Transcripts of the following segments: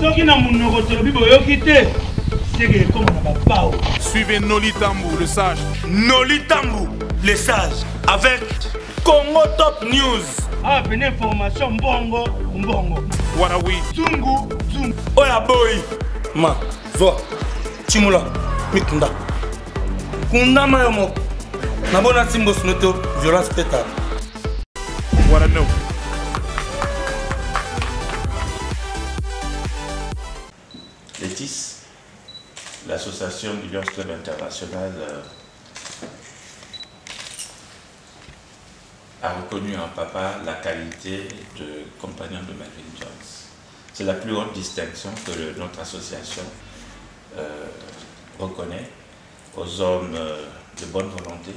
Soki na munoko tolobi boyoki te. Sege comme na babao. Suivez Noli Tambou, le sage. Noli Tambou, le sage. Avec Congo Top News. Ah, une information mbongo. Warawi. Zungu. Oya boy. Ma, zo. Chimula, mikunda. Kunda mayomo. Nabona simbo snoto, violence pétard. What I know. Létis, l'association du Lions Club International a reconnu en papa la qualité de compagnon de Melvin Jones. C'est la plus haute distinction que notre association reconnaît aux hommes de bonne volonté,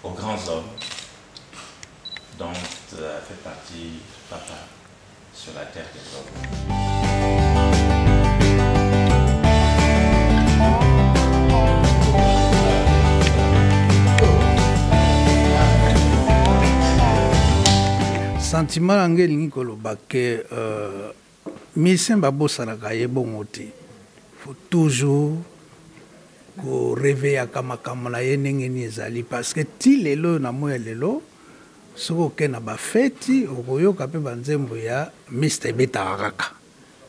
aux grands hommes dont fait partie papa sur la terre des hommes. Sentiment angeli ngikolo baké mission babosalaka yebongo te. Faut toujours ko réveiller kama na yenenge ni ezali parce que ti lelo na moya lelo soko ke na ba feti okoyoka pe banzembo ya Mr Beta kaka.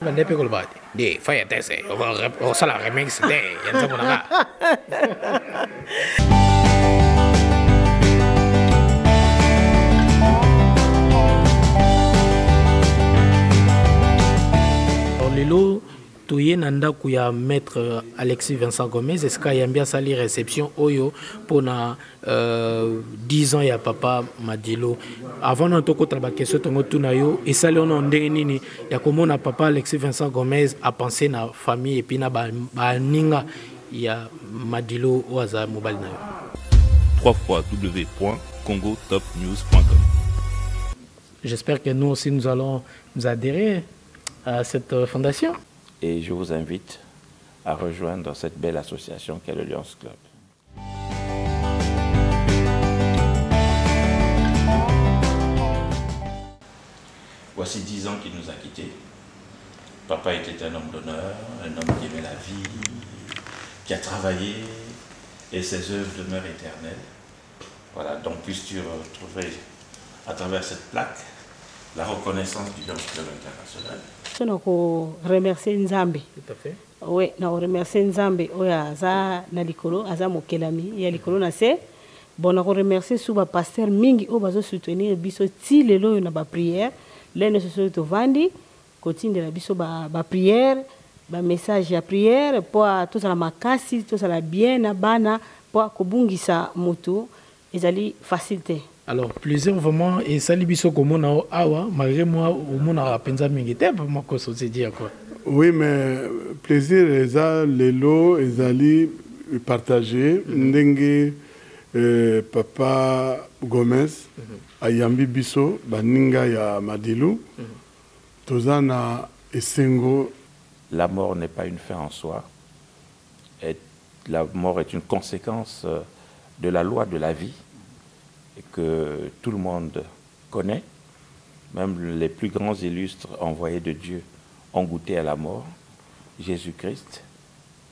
Bande pe ko bati. Di faya tese o sala remix de yanzemo na. Lelo toye nanda kuya maître Alexis Vincent Gomez est-ce qu'il y a bien sali réception oyo pour 10 ans ya papa Madilo avant n'entoko trabake so tongo tunayo et sali on ndenge nini ya komona papa Alexis Vincent Gomez a pensé na famille et puis na ba ninga ya Madilo oaza mobile na yo www.congotopnews.com. J'espère que nous aussi nous allons nous adhérer à cette fondation. Et je vous invite à rejoindre cette belle association qu'est le Lions Club. Voici 10 ans qu'il nous a quittés. Papa était un homme d'honneur, un homme qui aimait la vie, qui a travaillé, et ses œuvres demeurent éternelles. Voilà, donc puisses-tu retrouver à travers cette plaque la reconnaissance du Lions Club International. Je remercie Nzambe. Tout à fait. Oui, je remercie Nzambe. Oya za na likolo, aza mokelami, ya likolo na se. Bon, je remercie suba pasteur mingi o bazo soutenir biso ti lelo na ba prière. Lene so to vandi, continue la biso ba prière, ba message ya prière pour tout ça la makasi, tout ça la bien na bana pour kobungisa moto ezali facilité. Alors, plaisir vraiment, et salut biso comme on a awa, malgré moi, au monde a pensa mingité, moi, quoi, ça se dit à quoi? Oui, mais plaisir, eza lelo, ezali partagé, ndenge papa Gomez, ayambi biso, baninga ya Madilu, tozana esengo. La mort n'est pas une fin en soi, la mort est une conséquence de la loi de la vie, et que tout le monde connaît, même les plus grands illustres envoyés de Dieu ont goûté à la mort. Jésus-Christ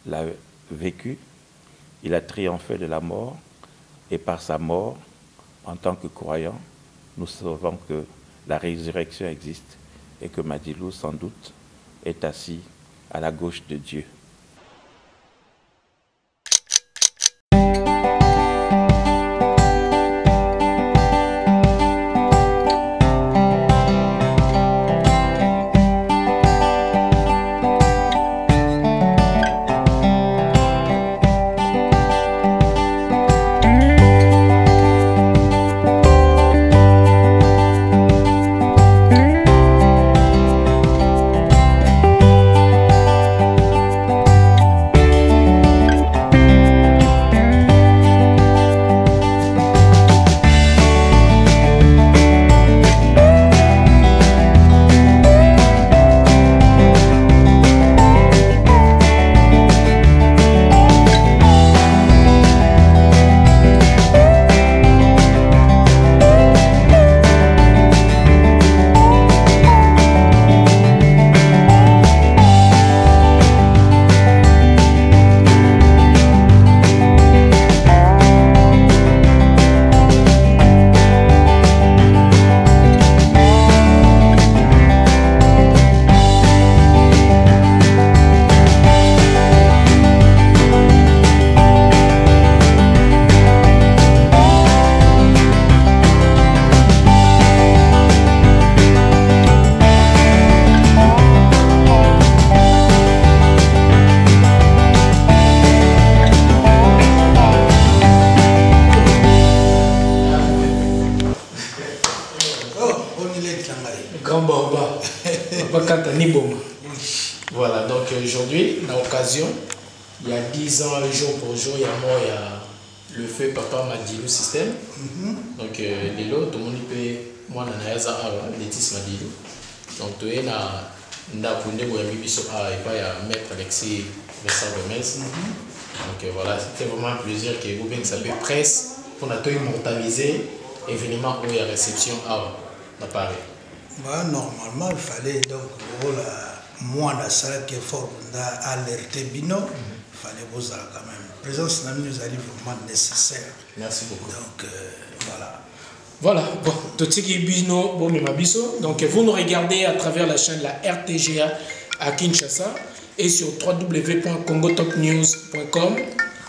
l'a vécu, il a triomphé de la mort, et par sa mort, en tant que croyants, nous savons que la résurrection existe et que Madilou, sans doute, est assis à la gauche de Dieu. Boma. Voilà, donc aujourd'hui, à l'occasion, il y a 10 ans, jour pour jour, il y a moi, il y a le feu Papa Madilou système. Donc, les lots, tout le monde peut, moi, je suis Laetice Madilou. Donc, tu es là, il y a Maître Alexis Vincent Gomez. Donc, voilà, c'était vraiment un plaisir que vous venez savoir presse pour nous immortaliser l'événement où il y a réception à Paris. Normalement, il fallait donc, moi, dans ça qui est fort, alerter Bino, il fallait vous quand même. La présence nous allait vraiment nécessaire. Merci beaucoup. Donc, voilà. Voilà, bon, donc vous nous regardez à travers la chaîne la RTGA à Kinshasa et sur www.congotopnews.com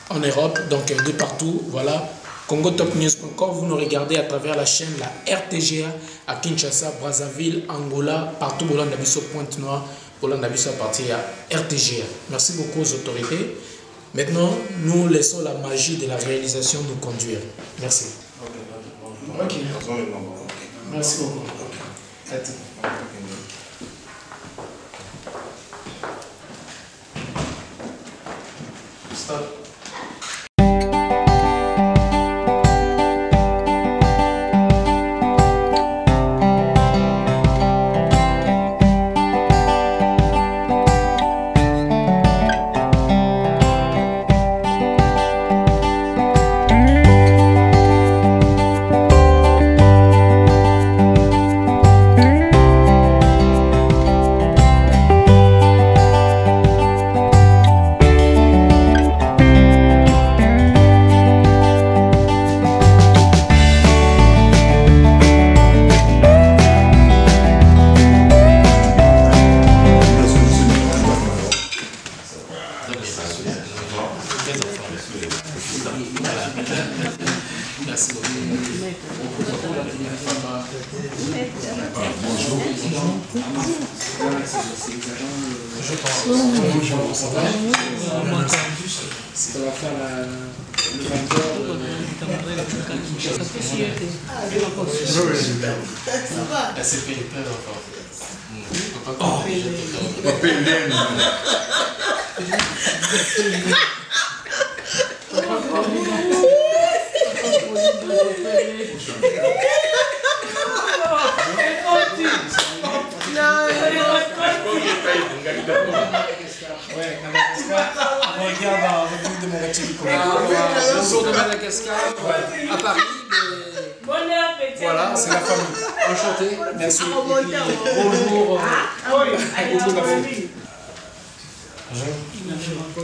en Europe, donc de partout, voilà, congotopnews.com, vous nous regardez à travers la chaîne la RTGA à Kinshasa, Brazzaville, Angola, partout, Bolanda Bisso, Pointe-Noire, Bolanda Bisso à partir à RTGA. Merci beaucoup aux autorités. Maintenant, nous laissons la magie de la réalisation nous conduire. Merci. Ok. Merci beaucoup. Stop. À Paris. Voilà, c'est la famille. Enchanté. Merci. Bonjour. Beaucoup la famille.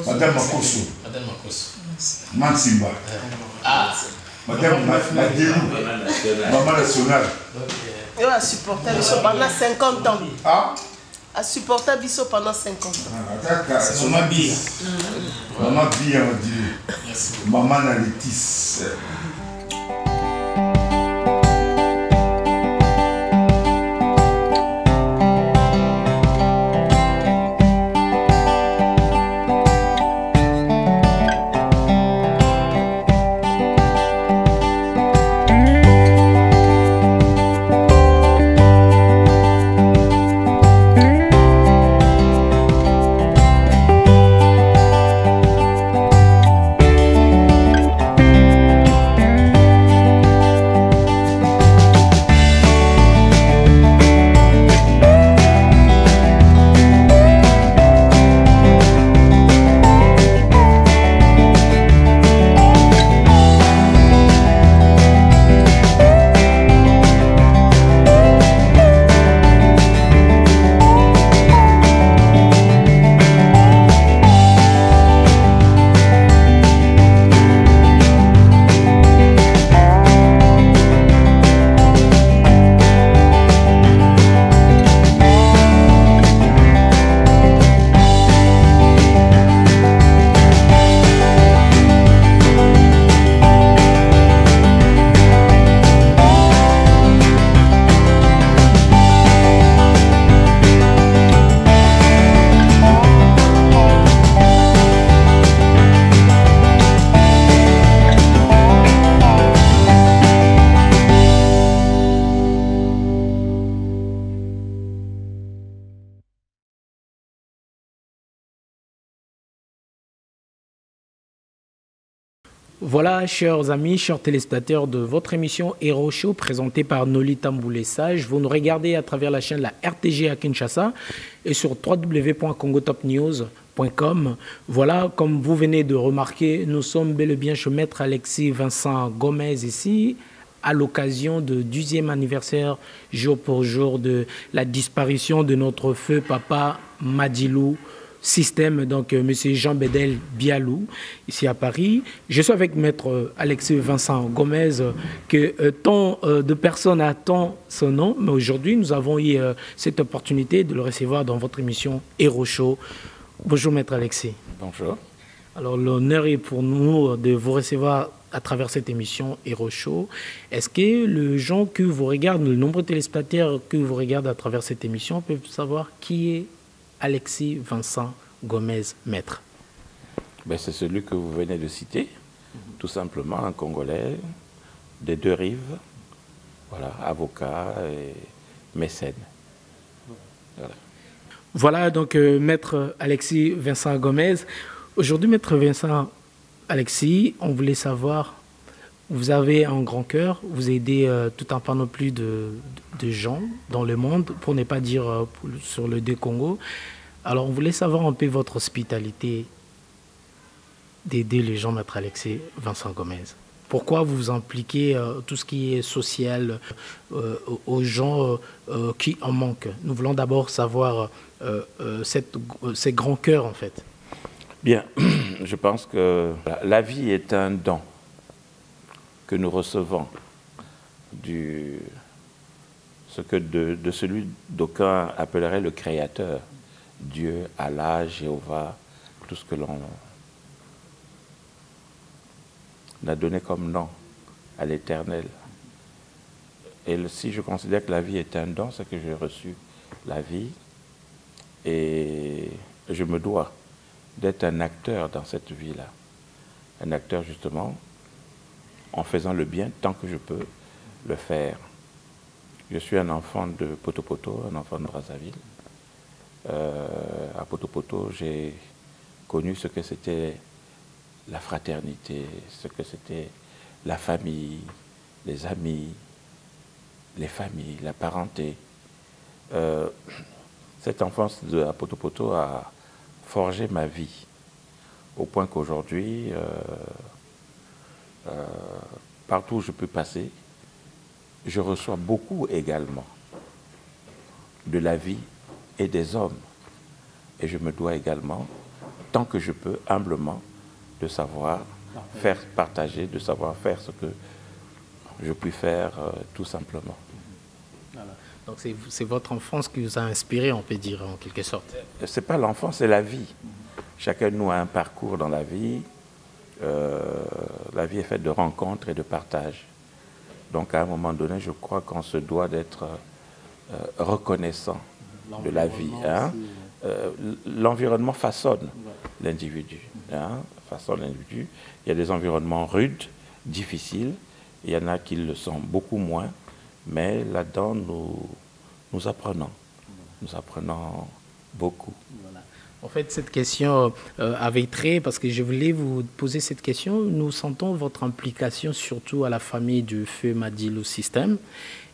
Madame Makoso. Madame Makoso. Mansimba. Madame Madilou. Maman nationale. Elle a supporté Bisso pendant 50 ans. Ah? A supporté Bisso pendant 50 ans. C'est Maman Bia. Maman Bia Madilou. Maman Laetice. Voilà, chers amis, chers téléspectateurs de votre émission Hero Show, présentée par Nolita Mboulé-Sage. Vous nous regardez à travers la chaîne de la RTG à Kinshasa et sur www.congotopnews.com. Voilà, comme vous venez de remarquer, nous sommes bel et bien chez Maître Alexis Vincent Gomez ici, à l'occasion du 10e anniversaire, jour pour jour, de la disparition de notre feu papa Madilou Système, donc M. Jean Bédel Bialou, ici à Paris. Je suis avec Maître Alexis Vincent Gomez, que tant de personnes attendent son nom, mais aujourd'hui, nous avons eu cette opportunité de le recevoir dans votre émission Hero Show. Bonjour Maître Alexis. Bonjour. Alors l'honneur est pour nous de vous recevoir à travers cette émission Hero Show. Est-ce que les gens que vous regardent, le nombre de téléspectateurs que vous regardez à travers cette émission peuvent savoir qui est Alexis Vincent Gomez, maître? Ben, c'est celui que vous venez de citer, tout simplement un Congolais des deux rives, voilà, avocat et mécène. Voilà donc maître Alexis Vincent Gomez. Aujourd'hui, maître Vincent Alexis, on voulait savoir, vous avez un grand cœur, vous aidez tout un panoplie de gens dans le monde, pour ne pas dire sur le Congo. Alors, on voulait savoir un peu votre hospitalité d'aider les gens, maître Alexis Vincent Gomez. Pourquoi vous vous impliquez tout ce qui est social aux gens qui en manquent? Nous voulons d'abord savoir ces grands cœurs, en fait. Bien, je pense que la vie est un don que nous recevons de celui d'aucuns appelleraient le Créateur, Dieu, Allah, Jéhovah, tout ce que l'on a donné comme nom à l'Éternel. Et si je considère que la vie est un don, c'est que j'ai reçu la vie et je me dois d'être un acteur dans cette vie-là. Un acteur justement en faisant le bien tant que je peux le faire. Je suis un enfant de Poto-Poto, un enfant de Brazzaville. À Poto-Poto, j'ai connu ce que c'était la fraternité, ce que c'était la famille, les amis, les familles, la parenté. Cette enfance à Poto-Poto a forgé ma vie, au point qu'aujourd'hui, partout où je peux passer, je reçois beaucoup également de la vie et des hommes. Et je me dois également, tant que je peux, humblement, de savoir faire partager, de savoir faire ce que je puis faire tout simplement. Voilà. Donc c'est votre enfance qui vous a inspiré, on peut dire, en quelque sorte. C'est pas l'enfance, c'est la vie. Chacun de nous a un parcours dans la vie. La vie est faite de rencontres et de partages. Donc à un moment donné, je crois qu'on se doit d'être reconnaissant de la vie. Hein? L'environnement façonne l'individu. Hein? Façonne l'individu. Il y a des environnements rudes, difficiles. Il y en a qui le sont beaucoup moins. Mais là-dedans, nous apprenons. Nous apprenons beaucoup. Voilà. En fait, cette question avait trait, parce que je voulais vous poser cette question. Nous sentons votre implication surtout à la famille du feu Madilou Système.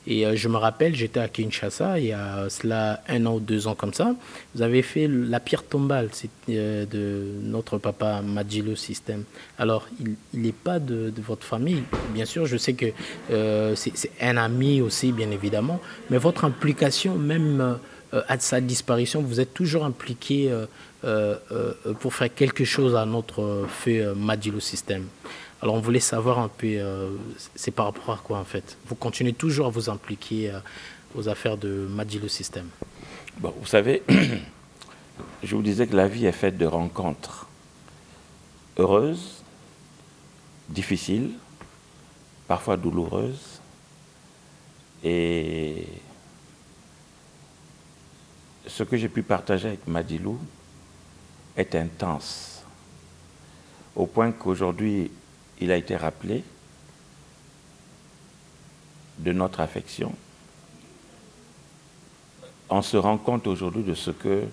Et je me rappelle, j'étais à Kinshasa, il y a cela 1 an ou 2 ans comme ça. Vous avez fait la pierre tombale de notre papa Madilou Système. Alors, il n'est pas de votre famille. Bien sûr, je sais que c'est un ami aussi, bien évidemment. Mais votre implication, même à sa disparition, vous êtes toujours impliqué pour faire quelque chose à notre feu Madilou Système. Alors on voulait savoir un peu, c'est par rapport à quoi en fait? Vous continuez toujours à vous impliquer aux affaires de Madilou Système? Bon, vous savez, je vous disais que la vie est faite de rencontres heureuses, difficiles, parfois douloureuses. Et ce que j'ai pu partager avec Madilou est intense, au point qu'aujourd'hui, il a été rappelé de notre affection. On se rend compte aujourd'hui de ce que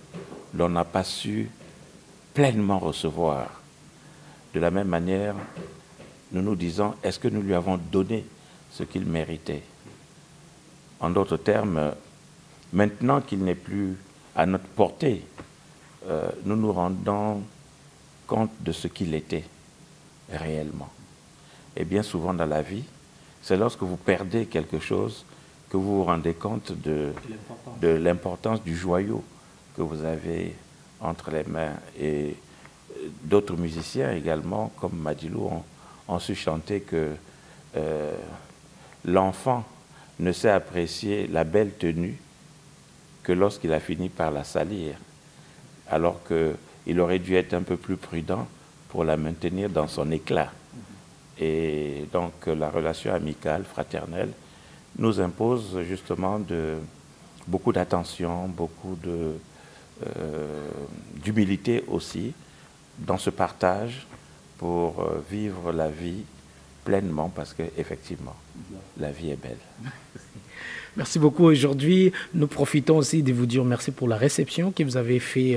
l'on n'a pas su pleinement recevoir. De la même manière, nous nous disons, est-ce que nous lui avons donné ce qu'il méritait? En d'autres termes, maintenant qu'il n'est plus à notre portée, nous nous rendons compte de ce qu'il était réellement. Et bien souvent dans la vie, c'est lorsque vous perdez quelque chose que vous vous rendez compte de l'importance du joyau que vous avez entre les mains. Et d'autres musiciens également, comme Madilou, ont su chanter que l'enfant ne sait apprécier la belle tenue que lorsqu'il a fini par la salir, alors qu'il aurait dû être un peu plus prudent pour la maintenir dans son éclat. Et donc la relation amicale, fraternelle, nous impose justement beaucoup d'attention, beaucoup d'humilité aussi dans ce partage pour vivre la vie pleinement, parce qu'effectivement, la vie est belle. Merci beaucoup. Aujourd'hui, nous profitons aussi de vous dire merci pour la réception que vous avez fait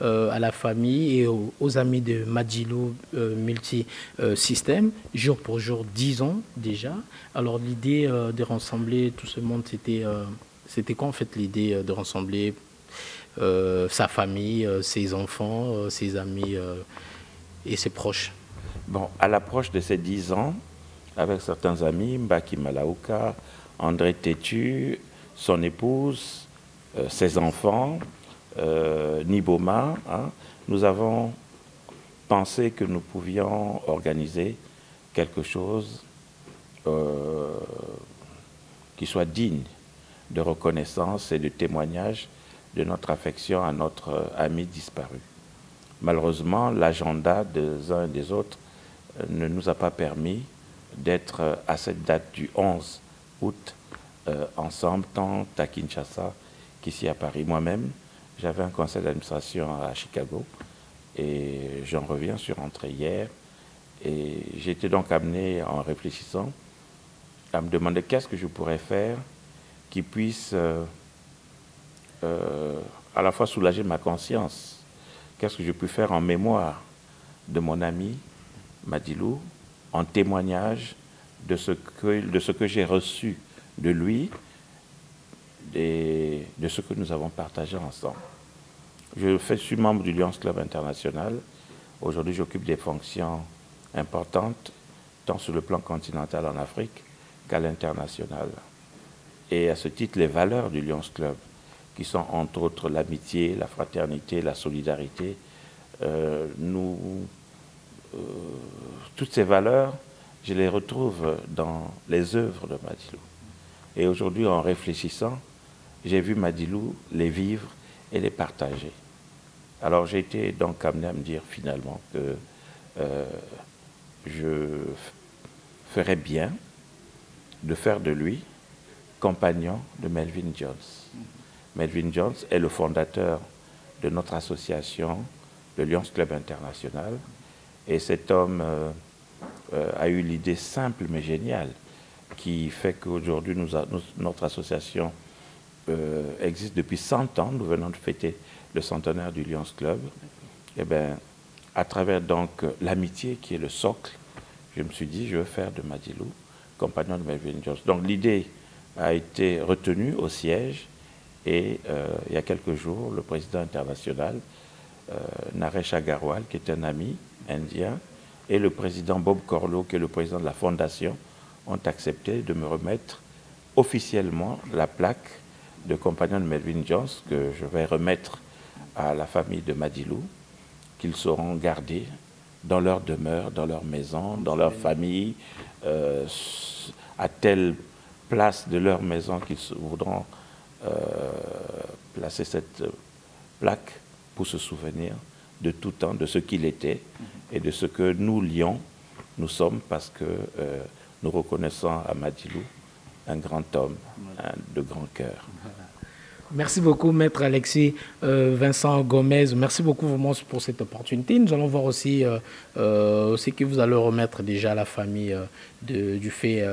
à la famille et aux amis de Madilou Multisystème, jour pour jour, 10 ans déjà. Alors l'idée de rassembler tout ce monde, c'était quoi en fait l'idée de rassembler sa famille, ses enfants, ses amis et ses proches? Bon, à l'approche de ces 10 ans, avec certains amis, Mbaki Malaouka, André Tétu, son épouse, ses enfants, Niboma, hein, nous avons pensé que nous pouvions organiser quelque chose qui soit digne de reconnaissance et de témoignage de notre affection à notre ami disparu. Malheureusement, l'agenda des uns et des autres ne nous a pas permis d'être à cette date du 11 août ensemble, tant à Kinshasa qu'ici à Paris. Moi-même, j'avais un conseil d'administration à Chicago et j'en reviens, je suis rentré hier et j'ai été donc amené, en réfléchissant, à me demander qu'est-ce que je pourrais faire qui puisse à la fois soulager ma conscience. Qu'est-ce que je peux faire en mémoire de mon ami Madilou, en témoignage de ce que j'ai reçu de lui et de ce que nous avons partagé ensemble. Je suis membre du Lions Club International. Aujourd'hui, j'occupe des fonctions importantes, tant sur le plan continental en Afrique qu'à l'international. Et à ce titre, les valeurs du Lions Club, qui sont entre autres l'amitié, la fraternité, la solidarité, toutes ces valeurs, je les retrouve dans les œuvres de Madilou. Et aujourd'hui, en réfléchissant, j'ai vu Madilou les vivre et les partager. Alors j'ai été donc amené à me dire finalement que je ferais bien de faire de lui compagnon de Melvin Jones. Melvin Jones est le fondateur de notre association, le Lions Club International, et cet homme a eu l'idée simple mais géniale qui fait qu'aujourd'hui notre association existe depuis 100 ans. Nous venons de fêter le centenaire du Lions Club. Et bien, à travers donc l'amitié qui est le socle, je me suis dit, je veux faire de Madilou compagnon de Melvin Jones. Donc l'idée a été retenue au siège et il y a quelques jours, le président international, Naresh Agarwal, qui est un ami indien, et le président Bob Corlo, qui est le président de la fondation, ont accepté de me remettre officiellement la plaque de compagnon de Melvin Jones que je vais remettre à la famille de Madilou, qu'ils sauront garder dans leur demeure, dans leur maison, dans leur famille, à telle place de leur maison qu'ils voudront placer cette plaque pour se souvenir de tout temps, de ce qu'il était et de ce que nous, Lions, nous sommes, parce que nous reconnaissons à Madilou un grand homme, de grand cœur. Merci beaucoup, Maître Alexis Vincent Gomez. Merci beaucoup vraiment pour cette opportunité. Nous allons voir aussi ce que vous allez remettre déjà à la famille du fait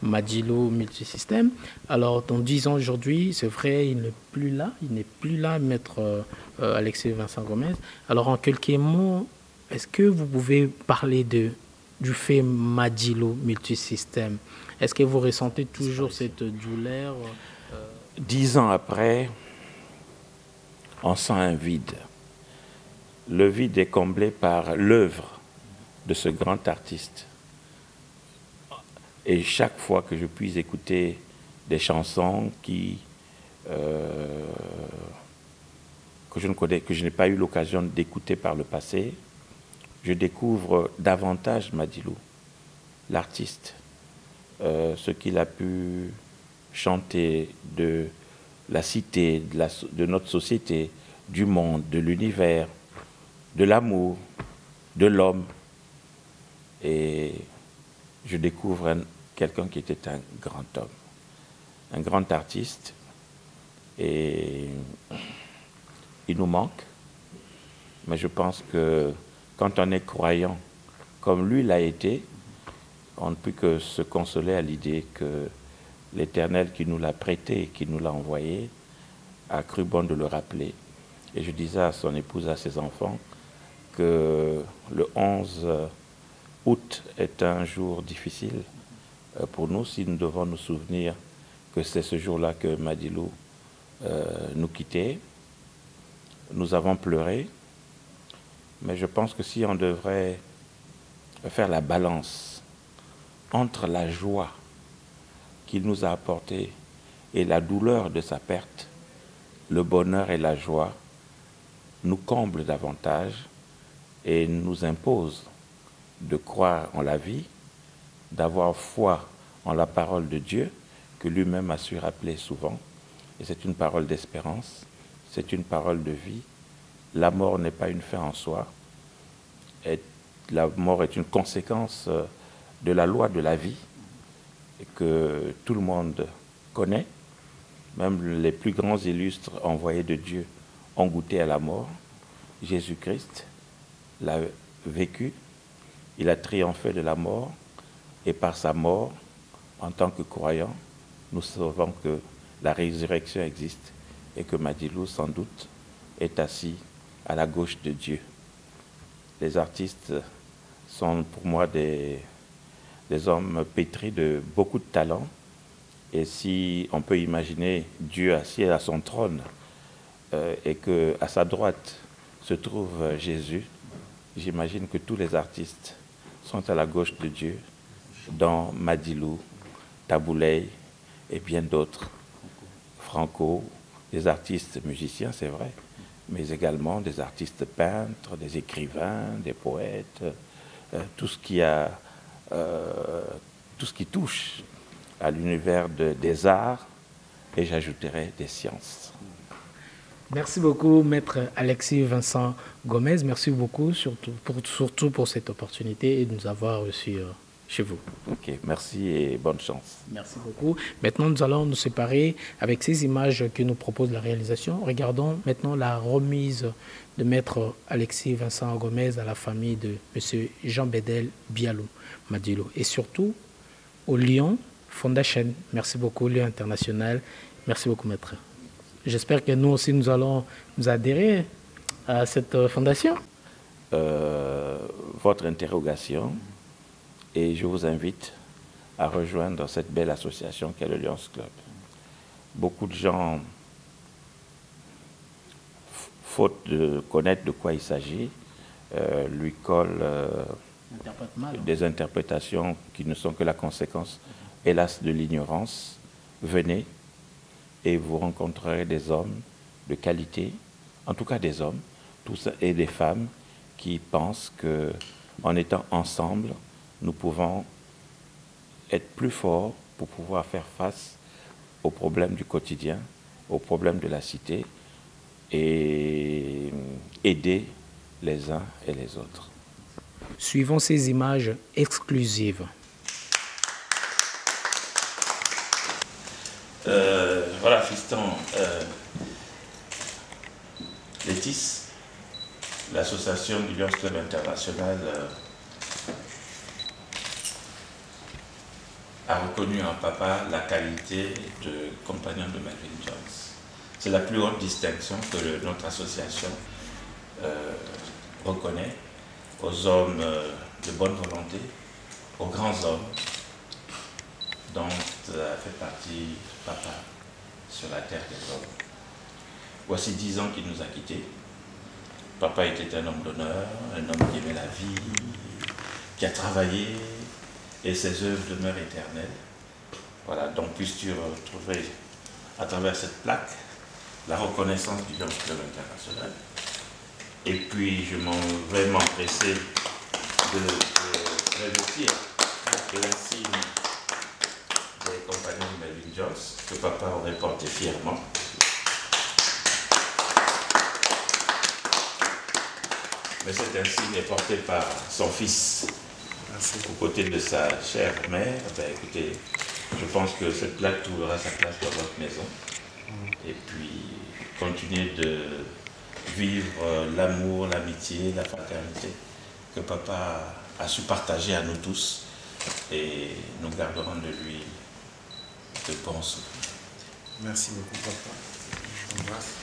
Madilou Multisystème. Alors, dans 10 ans aujourd'hui, c'est vrai, il n'est plus là, Maître Alexis Vincent Gomez. Alors, en quelques mots, est-ce que vous pouvez parler de du fait Madilo multisystème. Est-ce que vous ressentez toujours cette douleur 10 ans après, on sent un vide. Le vide est comblé par l'œuvre de ce grand artiste. Et chaque fois que je puis écouter des chansons que je n'ai pas eu l'occasion d'écouter par le passé, je découvre davantage Madilo, l'artiste, ce qu'il a pu chanter de la cité, de notre société, du monde, de l'univers, de l'amour, de l'homme. Et je découvre quelqu'un qui était un grand homme, un grand artiste. Et il nous manque, mais je pense que quand on est croyant, comme lui l'a été, on ne peut que se consoler à l'idée que l'Éternel qui nous l'a prêté et qui nous l'a envoyé a cru bon de le rappeler. Et je disais à son épouse, à ses enfants, que le 11 août est un jour difficile pour nous, si nous devons nous souvenir que c'est ce jour-là que Madilo nous quittait. Nous avons pleuré, mais je pense que si on devrait faire la balance entre la joie qu'il nous a apportée et la douleur de sa perte, le bonheur et la joie nous comblent davantage et nous imposent de croire en la vie, d'avoir foi en la parole de Dieu, que lui-même a su rappeler souvent. Et c'est une parole d'espérance, c'est une parole de vie. La mort n'est pas une fin en soi. Et la mort est une conséquence de la loi de la vie et que tout le monde connaît. Même les plus grands illustres envoyés de Dieu ont goûté à la mort. Jésus-Christ l'a vécu, il a triomphé de la mort et par sa mort, en tant que croyants, nous savons que la résurrection existe et que Madilo, sans doute, est assis à la gauche de Dieu. Les artistes sont pour moi des hommes pétris de beaucoup de talent. Et si on peut imaginer Dieu assis à son trône et qu'à sa droite se trouve Jésus, j'imagine que tous les artistes sont à la gauche de Dieu, dont Madilo, Tabouley et bien d'autres. Franco, des artistes musiciens, c'est vrai, mais également des artistes peintres, des écrivains, des poètes, tout ce qui touche à l'univers des arts, et j'ajouterai des sciences. Merci beaucoup, Maître Alexis Vincent Gomez. Merci beaucoup, surtout pour cette opportunité et de nous avoir reçus chez vous. Ok, merci et bonne chance. Merci beaucoup. Maintenant, nous allons nous séparer avec ces images que nous propose la réalisation. Regardons maintenant la remise de Maître Alexis Vincent Gomez à la famille de M. Jean Bédel Bialou Madilo et surtout au Lyon Foundation. Merci beaucoup, Lyon International. Merci beaucoup, Maître. J'espère que nous aussi, nous allons nous adhérer à cette fondation. Votre interrogation, et je vous invite à rejoindre cette belle association qu'est le Lions Club. Beaucoup de gens, faute de connaître de quoi il s'agit, lui collent des interprétations qui ne sont que la conséquence, hélas, de l'ignorance. Venez et vous rencontrerez des hommes de qualité, en tout cas des hommes, tous, et des femmes qui pensent qu'en étant ensemble, nous pouvons être plus forts pour pouvoir faire face aux problèmes du quotidien, aux problèmes de la cité et aider les uns et les autres. Suivons ces images exclusives. Voilà, fiston, Létis, l'association du Lions Club International a reconnu en papa la qualité de compagnon de Melvin Jones. C'est la plus haute distinction que notre association reconnaît aux hommes de bonne volonté aux grands hommes dont fait partie papa sur la terre des hommes. Voici 10 ans qu'il nous a quittés. Papa était un homme d'honneur, un homme qui aimait la vie, qui a travaillé, et ses œuvres demeurent éternelles. Voilà, donc puisses-tu retrouver à travers cette plaque la reconnaissance du Lions Club International. Et puis je vais m'empresser de revêtir de l'insigne des compagnons de Melvin Jones, que papa aurait porté fièrement. Mais cet insigne est porté par son fils. Merci. Aux côtés de sa chère mère. Ben, écoutez, je pense que cette plaque trouvera sa place dans votre maison. Et puis, continuer de vivre l'amour, l'amitié, la fraternité que papa a su partager à nous tous. Et nous garderons de lui de bons souvenirs. Merci beaucoup, papa. Je t'embrasse.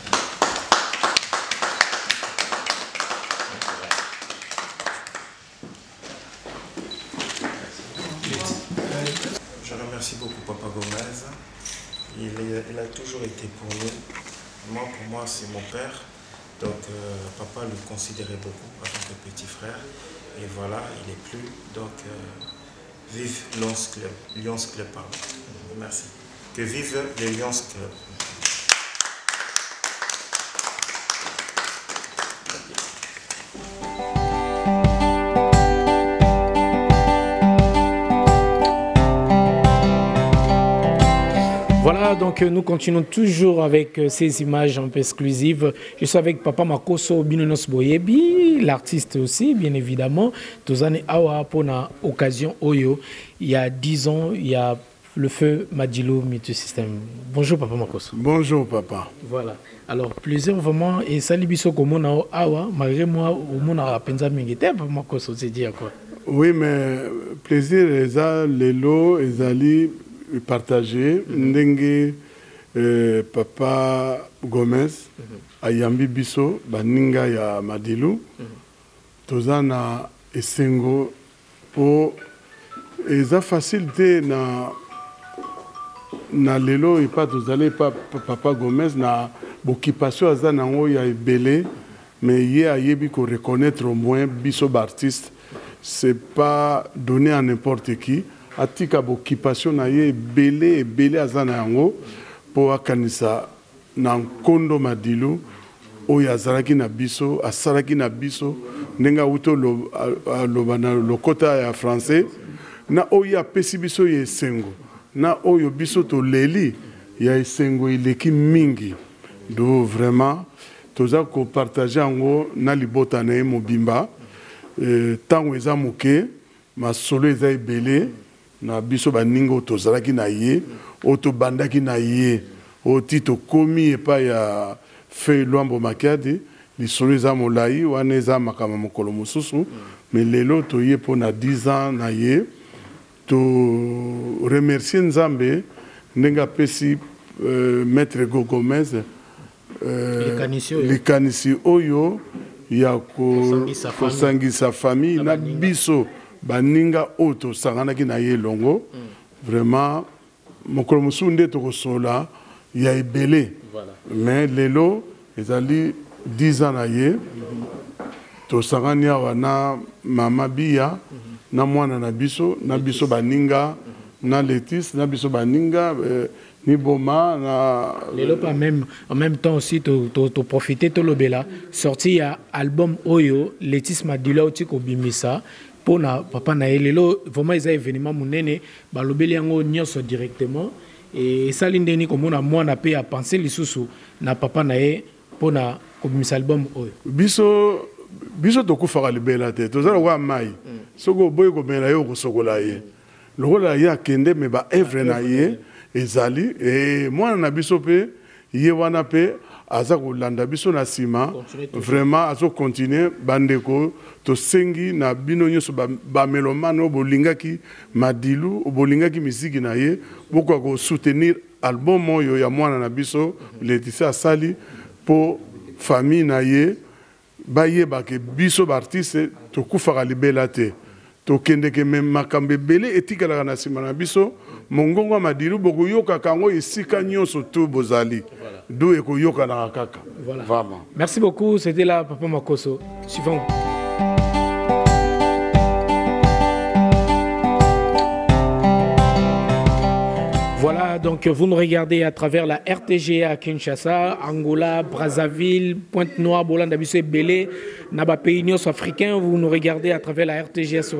Je remercie beaucoup Papa Gomez. Il a toujours été pour nous. Pour moi, c'est mon père. Donc, papa le considérait beaucoup en tant que petit frère. Et voilà, il n'est plus. Donc, vive Lions Club, pardon. Merci. Que vive les Lions Club. Voilà, donc nous continuons toujours avec ces images un peu exclusives. Je suis avec Papa Makoso Binonos Boyebi, l'artiste aussi, bien évidemment. Tozane Awa pour une occasion Oyo. Il y a 10 ans, il y a le feu Madilo Mitu System. Bonjour Papa Makoso. Bonjour Papa. Voilà. Alors, plaisir vraiment. Et Salibiso Komona Awa, malgré moi, au monde a Penza Mingete, Papa Makoso, c'est dit à quoi? Oui, mais plaisir, les lots, les alliés. Partagé ndenge Papa Gomez ayambi biso baninga ya Madilu tozana esengo po eza facilité na lelo et pas tozale pas Papa Gomez na occupation aza nango ya ebele mais ye ayebi ko reconnaître au moins biso artiste c'est pas donné à n'importe qui. Atika occupation na ye belé azana yango po akanisa na nkondo Madilu oyo azalaki na biso asalaki na biso ndenga uto loba na lokota ya français na oyo apesi biso ye esengo na oyo biso to leli ya esengo ileki mingi do vraiment toza ko partager yango na libota na ye mobimba tango eza moke masolo eza ebele na biso baningo tozalaki na ye oto bandaki na ye oti to komi epa ya Feu Luambo Makiadi lisolo eza molai wana eza makama mokolo mosusu mais lelo toye pona 10 ans na ye to remercier Nzambe ndenga pesi maître Gomez likanisi oyo ya kosangisa famille na biso baninga oto sanganaki na ye longo vraiment mokolo mosusu nde tokosola ya ebele mais lelo ezali 10 ans na ye tosangani awa na mama Bia na mwana na biso baninga na Letis na biso baninga ni boma na lelo pas même en même temps aussi to profiter to lobela sorti ya album oyo Letis Madilo tiko bimisa pour papa na lelo vraiment ils a événement munene balobeli yango nyonso directement et ça lindeni comme on a moi na pe à penser lisusu na papa na pour na kobimisa album oyo biso to kufaka libela te tozala wa mai soko boy ko mela yo ko sokola ye lokola ya kende me ba evre na ye ezali et moi na biso pe ye wana pe aza kolanda biso na sima vraiment azo continuer bandeko to sengi na bino nyoso ba melomano bolingaki Madilu bolingaki misiki na ye boko ko soutenir album oyo ya mwana na biso Laetitia Sali po famille na ye ba ye ba ke biso artiste to kufaka libela te tokendeke me makambo ebele etikalaka na nsima na biso mongongo ya madilu bokoyokaka yango esika nyonso to bozali do ekoyokanaka kaka. Vraiment. Merci beaucoup, c'était là Papa Makosso. Suivant. Voilà, donc vous nous regardez à travers la RTG à Kinshasa, Angola, Brazzaville, Pointe-Noire, Bolanda, Bissau et Belé, Naba pays africain. Vous nous regardez à travers la RTG sur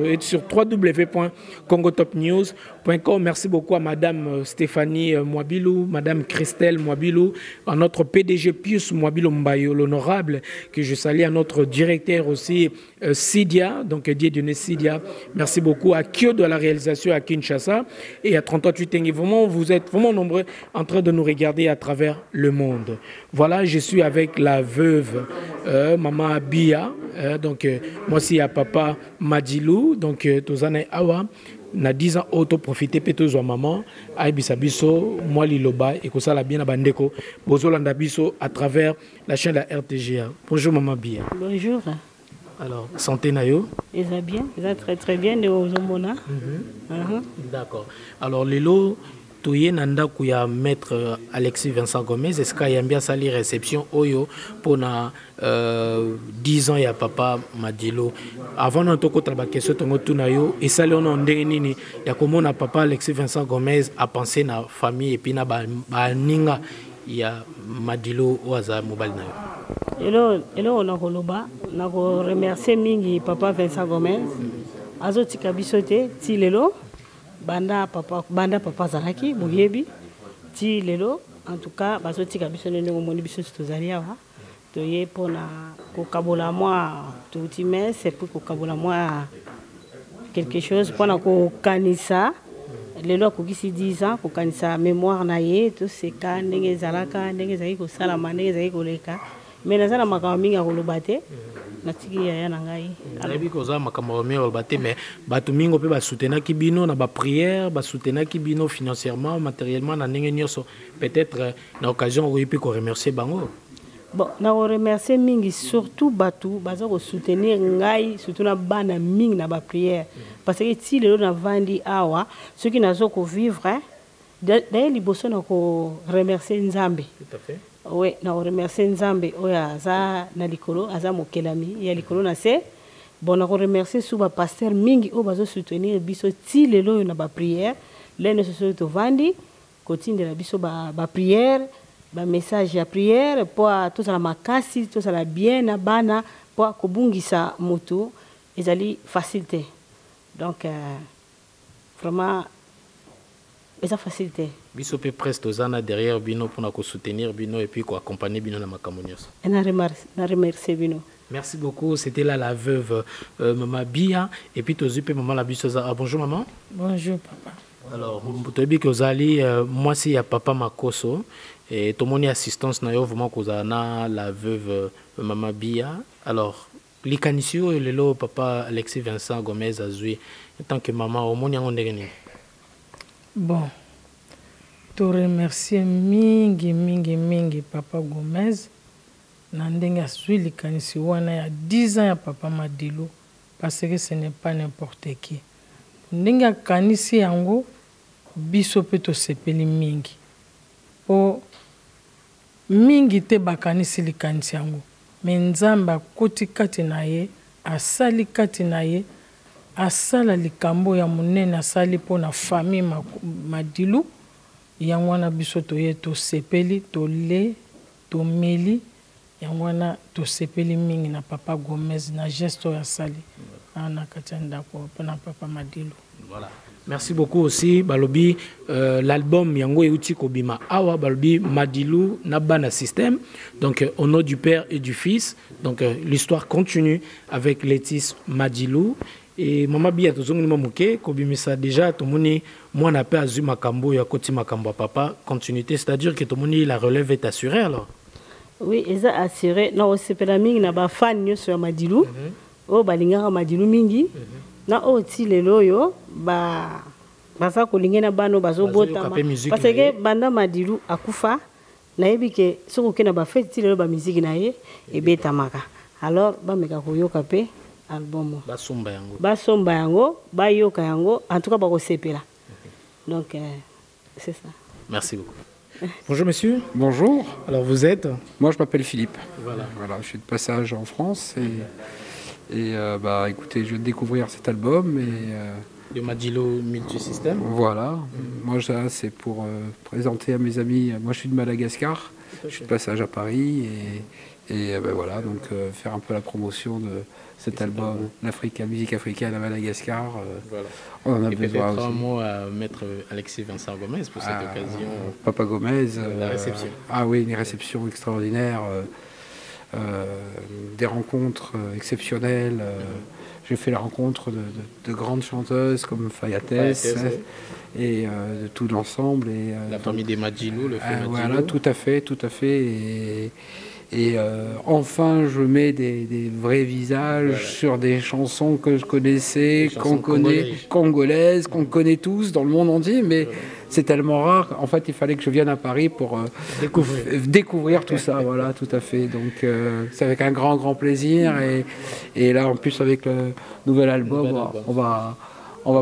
www.congotopnews.com. Merci beaucoup à Madame Stéphanie Mwabilou, Madame Christelle Mwabilou, à notre PDG Pius Mwabilou Mbayo, l'honorable, que je salue, à notre directeur aussi, Sidia, donc Dieudonné Sidia. Merci beaucoup à Kyo de la réalisation à Kinshasa et à 38 Tengi. Vraiment, vous êtes vraiment nombreux en train de nous regarder à travers le monde. Voilà, je suis avec la veuve Maman Bia. Donc, moi aussi, à Papa Madilou. Donc, Tozane Awa. Na 10 ans, auto profiter peut-être maman. Aïbisa biso, moi liloba et que ça la bien à Bandeko. Bozolanda biso à travers la chaîne de la RTGA. Bonjour Maman Bia. Bonjour. Alors, santé Nayo. Ils sont bien, ils sont très très bien de Ozomona. D'accord. Alors, Lilo, tu es nanda kuya maître Alexis Vincent Gomez. Est-ce qu'il y a bien sali réception oyo pour na 10 ans ya papa Madilo. Avant de toko traba question tongo tunayo et ça on ndenge nini ya komona papa Alexis Vincent Gomez a pensé na famille et puis na ba ninga ya Madilo oza mobile nayo. Hello on a koloba na ko remercier mingi papa Vincent Gomez. Azoti kabisote ti lelo banda papa Zaraki boyebi ti lelo en tout cas bazoti kabisone ngo moni biso tozali awa toye pona ko kabola moi tout mais c'est pour ko kabola moi quelque chose pona ko kanisa lelo ko kisi 10 ans ko kanisa mémoire na ye tout c'est ka ndenge zalaka ndenge zaki ko sala ndenge zaki ko leka mais na zala makama minga ko lobate natiki ya na ngai alabi ko za makama minga ko lobate mais batu mingo pe ba soutenir ki bino na ba prière ba soutenir ki bino financièrement matériellement na ndenge nyoso peut-être na occasion oui pe ko remercier bango. Bon, na remercier mingi surtout batu baza ko soutenir ngai surtout na bana mingi na ba prière parce que si lelo na vandi awa ceux qui nazo ko vivre d'ailleurs liboso na ko remercier Nzambe. Tout à fait. Oui, na remercier Nzambe oya za na likolo aza mokelami ya likolo na se bon na ko remercier sous ba pasteur mingi o bazo soutenir biso ti lelo na ba prière lene so to vandi kotindela biso ba prière ba message ya prière pour tout ça makasi tout ça bien na bana pour kobungisa moto ezali facilité donc vraiment eza facilité biso pe presque ozana derrière bino pour ko soutenir bino et puis ko accompagner bino na makamonios na remercier bino. Merci beaucoup, c'était là la veuve Maman Bia et puis tozupe maman la biso bonjour maman. Bonjour papa. Alors tobi que ozali moi si ya papa Makosso et tout le monde assistance na yo vraiment kozana la veuve Maman Bia. Alors likanisio et lelo papa Alexis Vincent Gomez azui en tant que maman au monde yango ndenge. Bon, te remercier mingi papa Gomez na ndenge azui likanisi wana ya 10 ans ya papa Madilo parce que ce n'est pas n'importe qui. Ndenge akanisi yango biso pe to sepeli mingi po mingi te bakanisi likanisi yango me Nzambe akoti kati na ye asali kati na ye asala likambo ya monene asali po na famille Madilu yango wana biso toye to sepeli to le to meli yango wana to sepeli mingi na papa Gomez na gesto ya sali na kati ndako na papa Madilu. Voilà. Merci beaucoup aussi balobi l'album yango euti kobima awa balobi Madilu na bana système donc au nom du père et du fils donc l'histoire continue avec Letis Madilou et Maman Bia tozongi mamuke kobimisa déjà tomoni mwana pe azu makambo ya koti makambo papa continuité c'est-à-dire que tomoni la relève est assurée alors. Oui, ils ont assuré non c'est pas la mingi na ba fan sur Madilou o balinga Madilou mingi na oti lelo yo ba basa kolingena bano bazobota parce que banda Madilou akufa na yebike soko kena ba fête lelo ba musique na ye e betamaka alors ba meka koyoka pe album basomba yango bayoka yango en tout cas bakosepela donc c'est ça. Merci beaucoup. Bonjour monsieur. Bonjour. Alors vous êtes? Moi je m'appelle Philippe. Voilà, je suis de passage en France et écoutez, je vais découvrir cet album de Madilo Multisystème. Voilà. Moi c'est pour présenter à mes amis. Moi je suis de Madagascar. Je suis de passage à Paris et voilà, donc faire un peu la promotion de cet album, la musique africaine à Madagascar. Voilà. On en a besoin peut-être aussi. un mot à Maître Alexis Vincent Gomez pour cette occasion. Papa Gomez. La réception. Oui, une réception extraordinaire. Des rencontres exceptionnelles. J'ai fait la rencontre de grandes chanteuses comme Fayatès et de tout l'ensemble. La famille des Madilo, le fait Madilo. Voilà, tout à fait. Et enfin, je mets des vrais visages sur des chansons que je connaissais, qu'on connaît, congolaises, qu'on connaît tous dans le monde entier, mais c'est tellement rare. En fait, il fallait que je vienne à Paris pour découvrir tout ça. Voilà, tout à fait. Donc, c'est avec un grand plaisir. Et là, en plus, avec le nouvel album, on va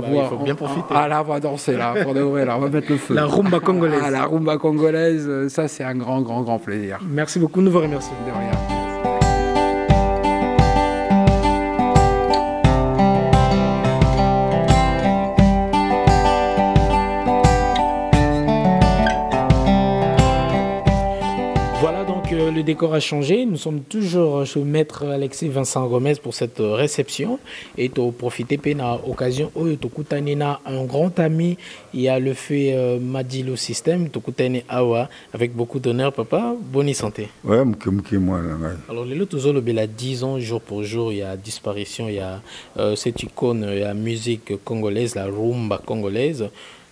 pouvoir. Il faut bien profiter. Là, on va danser, là, pour de vrai, là, on va mettre le feu. La rumba congolaise. La rumba congolaise, ça, c'est un grand plaisir. Merci beaucoup, nous vous remercions. De rien. Le décor a changé. Nous sommes toujours chez Maître Alexis Vincent Gomez pour cette réception. Et tu as profité de l'occasion où tu as un grand ami. Il y a le fait Madilo Système. Tu as Awa avec beaucoup d'honneur, papa. Bonne santé. Ouais, moi. Alors, les autres, il y a 10 ans, jour pour jour, il y a disparition. Il y a cette icône, il y a musique congolaise, la rumba congolaise.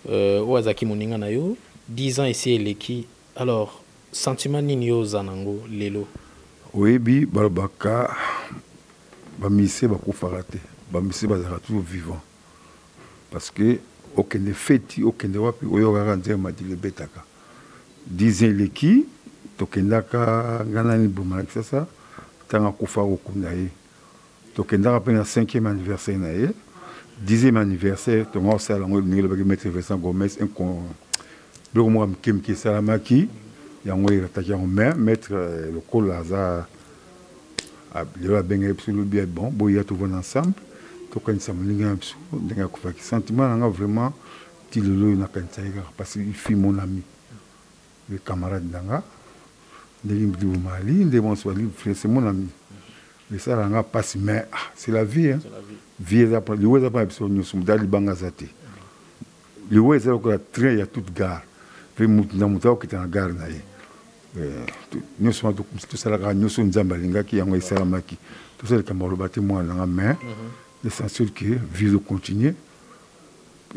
Ouazaki Moninga Nayo. 10 ans ici, Eleki. Alors, sentiment nini zanango lelo oyebi balobaka bamise bakufaka te bamise bazalaka toujours vivant parce que okende feti okende wapi oyokaka nzembo Madilo ebetaka 10 ans eleki tokendaka nganani bomalaki sasa ntango akufa kokunda ye tokendaka mpe na 5e anniversaire na ye 10e anniversaire tongo osala yango ndenge elobaki Maître Vincent Gomez biloko moko mikemike esalamaki yango erataki yango maître lokola aza lelo abengaki biso lobi bon boya tovanda ensemble tokanisa moninga na biso ndenge akufaki sentiment nanga vraiment ti lelo oyo nakanisaki kaka parce que il fut mon ami le camarade nanga ndenge mali nde bonso bali c'est mon ami esala nanga mpasi mais c'est la vie vie liwo eza mpona biso nyonso moto alibanga aza te liwo eza lokola train ya toute gare mpe na moto akokita na gare na ye nyonso tosalaka nyonso nzambe alingaki yango esalamaki tosalaka maloba te mwana nanga mais l'essentiel que vie continue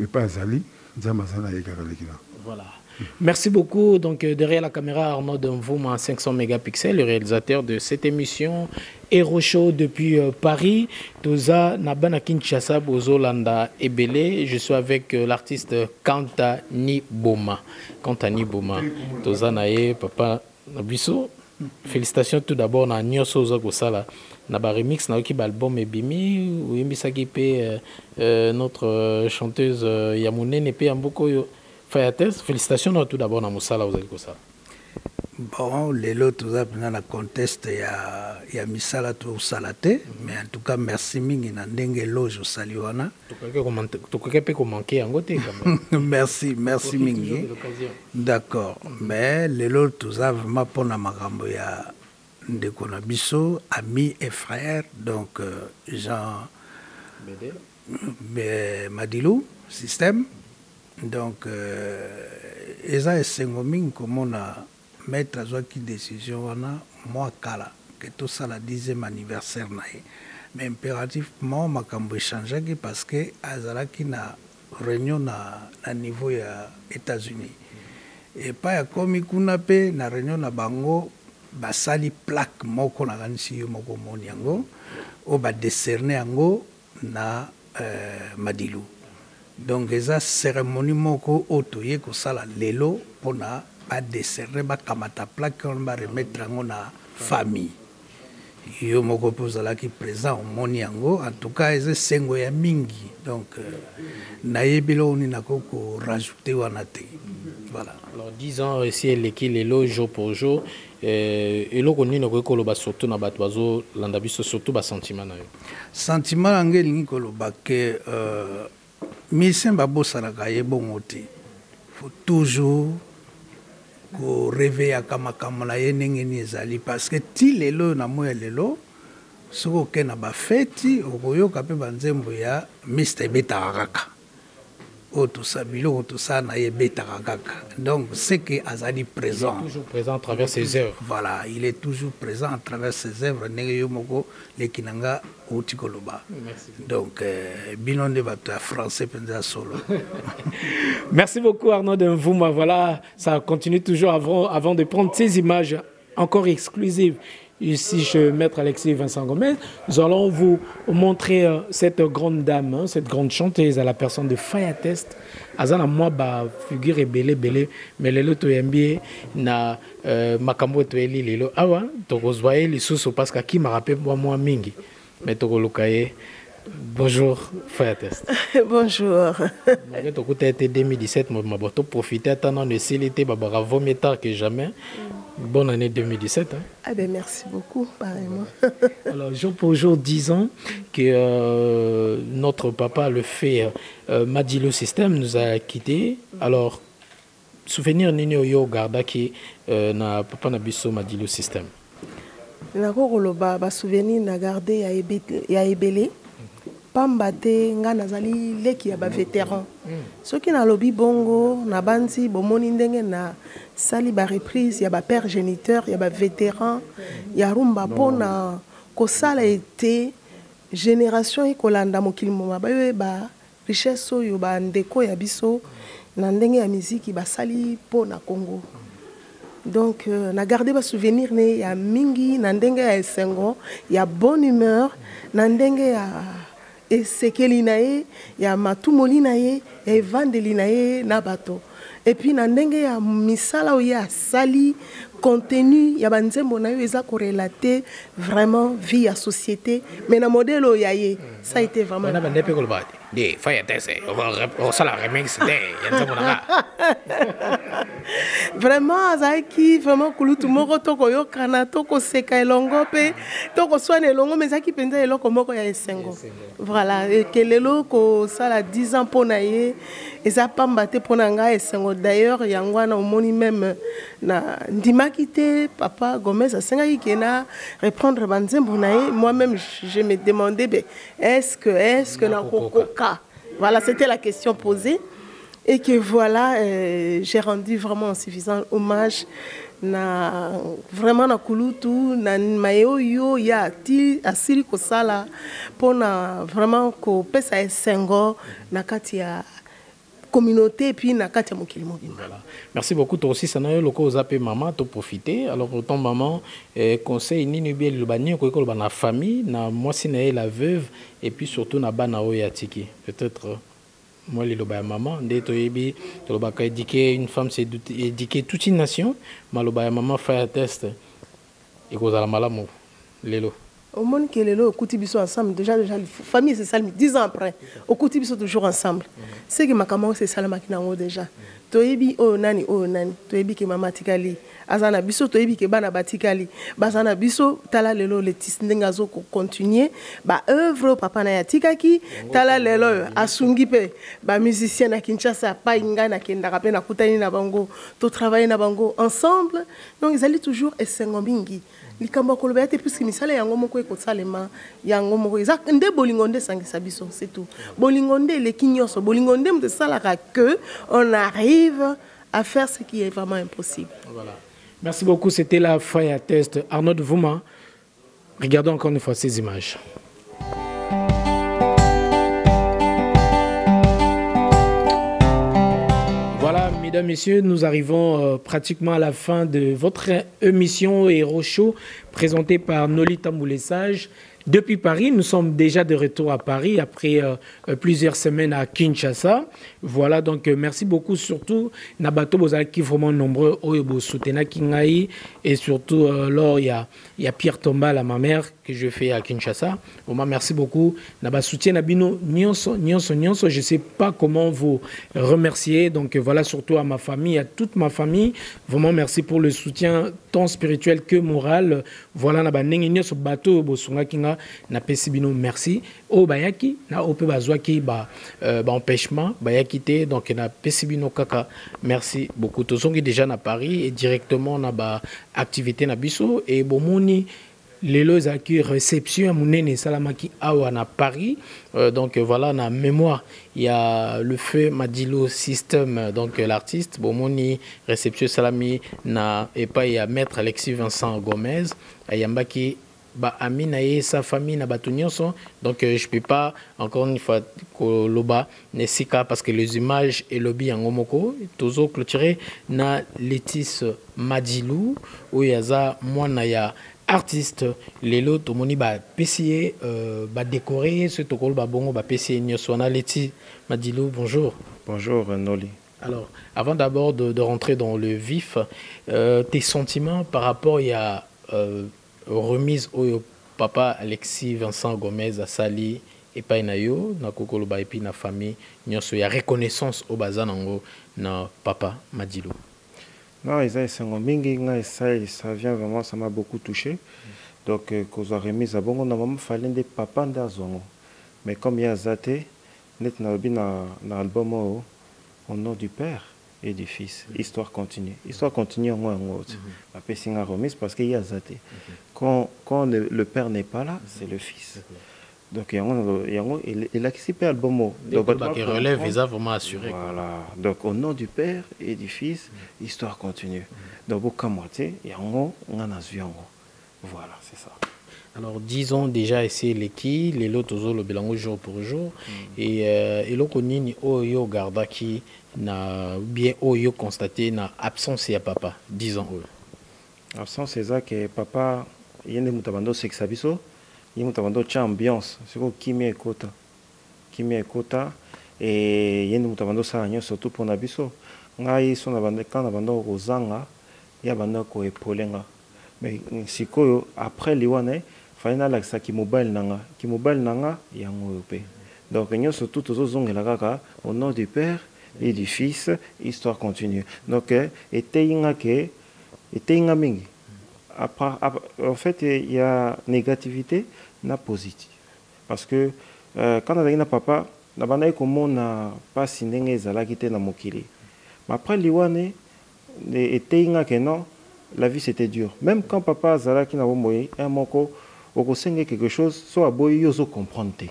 epa azali nzambe aza na ye kaka leki na. Voilà. Merci beaucoup. Donc, derrière la caméra, Arnaud Demvoum, 500 mégapixels, le réalisateur de cette émission Hero Show depuis Paris. Toza Nabana Kinshasa, Bozolanda Ebele. Je suis avec l'artiste Kantani Boma. Kantani Boma. Toza Naye, papa Nabiso. Félicitations tout d'abord à Nyoso Zagosala. Naba remix na oki album ebimi ou yemisaki pe notre chanteuse Yamune nepe amboko yo. Félicitations tout d'abord dans Moussala, vous avez dit ça. Bon, les autres, dans le contexte, il y a Missala tout salaté, mais en tout cas, merci mingi na ndenge loge au Saliwana. Tu peux commenter en côté quand même. Merci mingi. D'accord, mais les autres, tout ça, vraiment pour la marambo, il y a Ndeko Nabiso, amis et frères, donc Jean Madilo, système. Donc, eza esengo mingi komona maître azwaki décision wana mwa kala que tout ça la 10e anniversaire na ye mais impérativement makambo échangeaki parce que azalaki na réunion na niveau ya États-Unis et pas ya komi kuna pe na réunion na bango basali plaque moko na kanisi yo moko moni yango o ba décerner yango na Madilo. Donc, eza cérémonie moko otoye ko sala lelo pona ba décerner ba kamata plaque on ba remettre ngo na famille. yo moko pozala ki présent omoni yango en tout cas eze sengo ya mingi donc nayebi lo ni nakoko rajouter wana te voilà. Alors 10 ans ici eleki lelo jour pour jour eloko nini okoki koloba surtout na bato bazolanda biso surtout basentiment na yo? Sentiment nange elingi koloba ke misien babosanaka ye bongo te, faut toujours koreveillaka makambo na ye ndenge nini ezali parce que ti lelo na moya lelo soki oke na bafeti okoyoka mpe banzembo ya mista ebetaka kaka oyo biloko tosala na ye ebetaka kaka, donc c'est que azali présent. Il est toujours présent à travers ses œuvres. Voilà, il est toujours présent à travers ses œuvres ndenge yo moko leki nanga outi koloba. Donc bino nde bato ya français penza solo. Merci beaucoup Arnaud de Mvuma. Voilà, ça continue toujours avant de prendre ces images encore exclusives. Ici, chez Maître Alexis Vincent Gomez, nous allons vous montrer cette grande dame, cette grande chanteuse à la personne de Faya Test. Azana moi ba figure belé, mais le loto yambi na makambo to eli lelo awa to kozwaye lisusu parce que qui m'a rappelé moi mingi. Mais to kolukaye. Bonjour Faya Test. Bonjour. Malgré tout coup été 2017, moi to profiter attendant de célébrer babara vaut mieux tard que jamais. Bonne année 2017. Hein. Ah ben merci beaucoup, pareillement. Alors, jour pour jour, 10 ans que notre papa, le fait Madilo System, nous a quittés. Alors, souvenir nini oyo garda qui na papa na biso Madilo System. Na kokoloba ba souvenir na garder ya ebele. Pamba te nga nazali leki ya ba vétéran. Soki na lobi bongo na banzi bomoni ndenge na sali ba reprise ya ba père géniteur ya ba vétéran ya rumba pona kosala été génération ekolanda mokili moma bayo ba richesse oyo ba ndeko ya biso na ndenge ya musique basali pona Congo. Donc na garder ba souvenir ne ya mingi na ndenge ya esengo ya bonne humeur na ndenge ya esekeli na ye ya matumoli na ye ya evandeli na ye na bato et puis na ndenge ya misala oyo ya sali contenu ya banzembo na yo eza korelate vraiment vie ya société mais na modèle oyo ya ye ça a été vraiment on a bandé pe kolba de Faya Test on sala remix de yanzembo na vraiment azaki vraiment kulutu moko toko yokana toko seka elongo pe toko swana elongo mais azaki penza eloko moko ya esengo voilà et que lelo ko sala 10 ans pona ye eza pamba te pona nga esengo d'ailleurs yangwana omoni même na ndimaki te papa Gomez asengaki kena reprendre banzembo na ye moi-même je me demandais est-ce que na kokoka voilà c'était la question posée. Et que voilà, j'ai rendu vraiment un suffisant hommage na vraiment na kulutu na mayo yo ya ti asiri ko sala pona vraiment ko pesa esengo na kati ya communauté et puis na kati ya mokili mobimba. Voilà. Merci beaucoup toi aussi ça na yo loko zape maman to profiter alors autant maman conseil nini bien le bani ko ko na famille na moi si na la veuve et puis surtout na bana o ya tiki peut-être moi, les maman, éduquer une femme, c'est éduquer toute une nation. Malobaya maman fait un test. Et cause à la malamou. Lélo. Au monde qui est lélo, au Koutibiso ensemble, déjà, la famille, c'est ça, 10 ans après. Au Koutibiso, toujours ensemble. C'est que ma camarade, c'est ça, la machine en haut déjà. Toyebi, oh nani, toyebi, que maman tikali. Azana biso toyebi ke bana batikali bazana biso tala lelo le tisnengazo ko continuer ba œuvre papa na yatikaki tala lelo asungi pe ba musicien na Kinshasa pa inga na kendaka pe na kutani na bango to travailler na bango ensemble donc ils allaient toujours esengo mingi likambo ko lobete puisque misala yango moko ekosalema yango moko eza nde bolingonde sangisa biso c'est tout bolingonde le kinyoso bolingonde mte salaka que on arrive à faire ce qui est vraiment impossible. Voilà. Merci beaucoup, c'était la Faya Test. Arnaud de Mvuma, regardons encore une fois ces images. Voilà, mesdames, messieurs, nous arrivons pratiquement à la fin de votre émission Hero Show, présentée par Nolita Moulessage. depuis Paris. Nous sommes déjà de retour à Paris après plusieurs semaines à Kinshasa. Voilà, donc merci beaucoup, surtout Nabato Bozal qui vraiment nombreux au Soutena Kingaï, et surtout là il y a Pierre Tombal, ma mère, que je fais à Kinshasa. Vraiment merci beaucoup. Naba soutien Nabino Nyonso, je sais pas comment vous remercier. Donc voilà, surtout à ma famille, à toute ma famille. Vraiment merci pour le soutien tant spirituel que moral. Voilà, Naba Nengi Nyonso bateau Bosunga Kinga na pesibino merci. O bayaki na ope bazwaki ba empêchement bayaki te, donc na pesibino kaka merci beaucoup. Tozongi déjà na Paris et directement na ba activité na biso et bomoni lelo ezaki réception munene salamaki awa na Paris. Donc voilà, na mémoire il y a le feu Madilo System, donc l'artiste bomoni réception salami na et pas il y a maître Alexis Vincent Gomez ayambaki ba amina et sa famille na batunyoso. Donc je peux pas encore une fois koloba nesika parce que les images et lobby en ngomoko tozo clôturer na Letis Madilou ou yaza mwana ya artiste lelo tomoni ba pesier ba décorer ce tokolo ba bongo ba pesier nyoso na Letis Madilou. Bonjour. Bonjour Noli. Alors avant d'abord de rentrer dans le vif, tes sentiments par rapport il y a remise au papa Alexis Vincent Gomez à Sali et pas nayo na kokolo ba epi na famille nyoso ya reconnaissance au bazanango na papa Madilo. Non, ça vient vraiment, ça m'a beaucoup touché. Donc qu'on a remis à bon, on a vraiment fallu des papas d'Azongo. Mais comme il y a Zate, net na album au nom du Père et du Fils. Histoire continue. Histoire continue en autre. Après, c'est une remise parce qu'il y a Zate. Quand le Père n'est pas là, c'est le Fils. Donc, il a qui album. Donc, il relève les vraiment assuré. Voilà. Donc, au nom du Père et du Fils, histoire continue. Donc, comme il y a voilà, c'est ça. Alors, disons déjà ici les qui, les lots le bilan jour pour jour. Et le connu, yo garda qui n'a bien yo constaté na absence ya papa, disons. Absence, c'est ça que papa, il y a des mutabando sexabiso. Il y a une ambiance, c'est quoi Kimi Kota et il y a une ça surtout pour Nabiso. Ngai son quand abando Rosanga, il y a bando ko epolenga. Mais si après liwane, final la ça qui mobile nanga yango yope. Donc nous surtout tous zongela kaka au nom du Père et du Fils, histoire continue. Donc était inga mingi. Après, en fait, il y a négativité, na positif. Parce que quand on a un papa, on a pas signé la mokili. Mais après, la vie c'était dur. Même quand papa Zala qui n'a pas un moko, on a quelque chose, soit boy yo comprendre.